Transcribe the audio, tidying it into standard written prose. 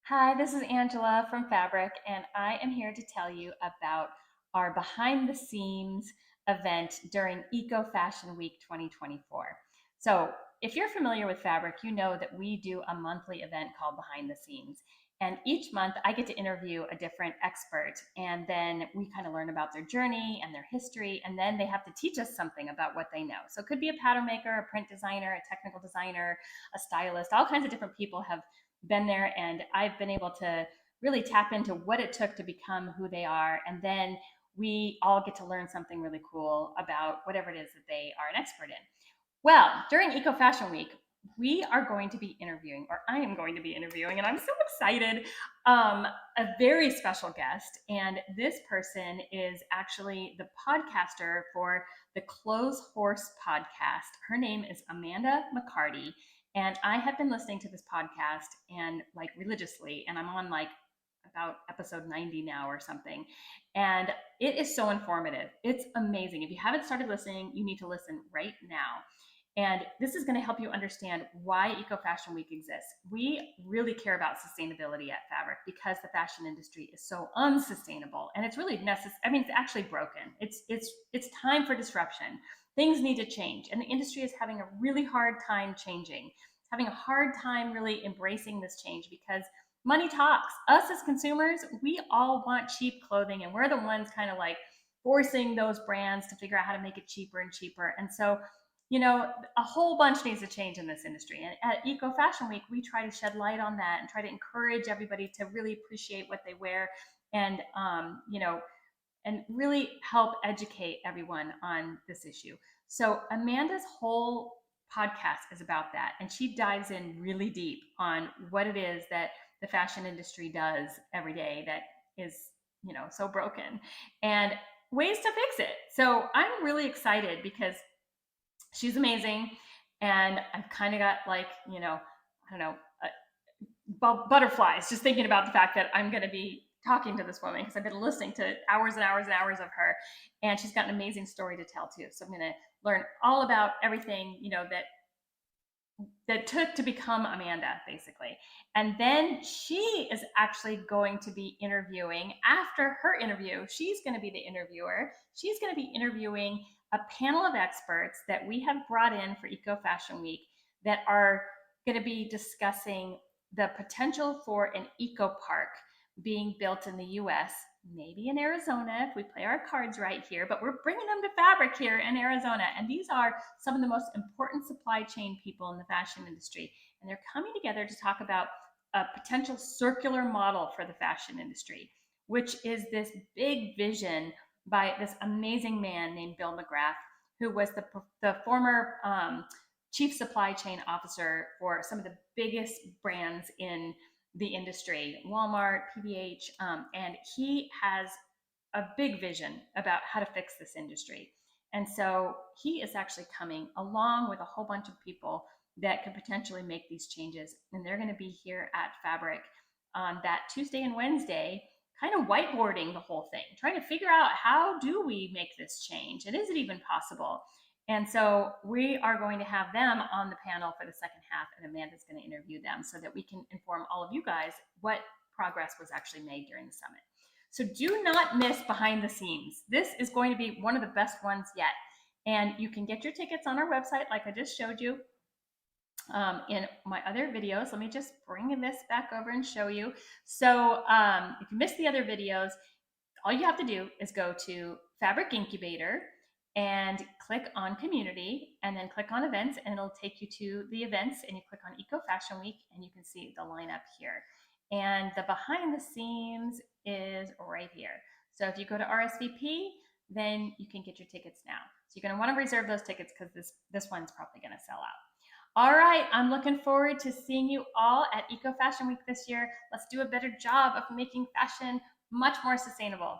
Hi, this is Angela from Fabric, and I am here to tell you about our behind the scenes event during Eco Fashion Week 2024. So, if you're familiar with Fabric, you know that we do a monthly event called Behind the Scenes. And each month I get to interview a different expert, and then we kind of learn about their journey and their history, and then they have to teach us something about what they know. So, it could be a pattern maker, a print designer, a technical designer, a stylist, all kinds of different people have been there, and I've been able to really tap into what it took to become who they are. And then we all get to learn something really cool about whatever it is that they are an expert in. Well, during Eco Fashion Week, we are going to be interviewing, or I am going to be interviewing, and I'm so excited, a very special guest. And this person is actually the podcaster for the Clothes Horse podcast. Her name is Amanda McCarty. And I have been listening to this podcast and like religiously, and I'm on like about episode 90 now or something. And it is so informative. It's amazing. If you haven't started listening, you need to listen right now. And this is going to help you understand why Eco Fashion Week exists. We really care about sustainability at Fabric because the fashion industry is so unsustainable, and it's really necessary. I mean, it's actually broken. It's time for disruption. Things need to change, and the industry is having a really hard time changing. It's having a hard time really embracing this change because money talks. Us as consumers, we all want cheap clothing, and we're the ones kind of like forcing those brands to figure out how to make it cheaper and cheaper. And so, a whole bunch needs to change in this industry. And at Eco Fashion Week, we try to shed light on that and try to encourage everybody to really appreciate what they wear, and and really help educate everyone on this issue. So Amanda's whole podcast is about that, and she dives in really deep on what it is that the fashion industry does every day that is, so broken, and ways to fix it. So I'm really excited because she's amazing, and I've kind of got like, I don't know, butterflies just thinking about the fact that I'm going to be talking to this woman because I've been listening to hours and hours and hours of her, and she's got an amazing story to tell too. So I'm going to learn all about everything, that took to become Amanda, basically. And then she is actually going to be interviewing after her interview. She's going to be the interviewer. She's going to be interviewing a panel of experts that we have brought in for Eco Fashion Week that are going to be discussing the potential for an eco park being built in the US, maybe in Arizona if we play our cards right here, but we're bringing them to Fabric here in Arizona. And these are some of the most important supply chain people in the fashion industry. And they're coming together to talk about a potential circular model for the fashion industry, which is this big vision by this amazing man named Bill McGrath, who was the former chief supply chain officer for some of the biggest brands in the industry, Walmart, PVH, and he has a big vision about how to fix this industry. And so he is actually coming along with a whole bunch of people that could potentially make these changes. And they're going to be here at Fabric on that Tuesday and Wednesday, kind of whiteboarding the whole thing, trying to figure out how do we make this change, and is it even possible? And so we are going to have them on the panel for the second half, and Amanda's going to interview them so that we can inform all of you guys what progress was actually made during the summit. So do not miss behind the scenes. This is going to be one of the best ones yet. And you can get your tickets on our website, like I just showed you in my other videos. Let me just bring this back over and show you. So if you missed the other videos, all you have to do is go to Fabric Incubator and click on community, and then click on events, and it'll take you to the events, and you click on Eco Fashion Week, and you can see the lineup here. And the behind the scenes is right here. So if you go to RSVP, then you can get your tickets now. So you're going to want to reserve those tickets because this one's probably going to sell out. All right, I'm looking forward to seeing you all at Eco Fashion Week this year. Let's do a better job of making fashion much more sustainable.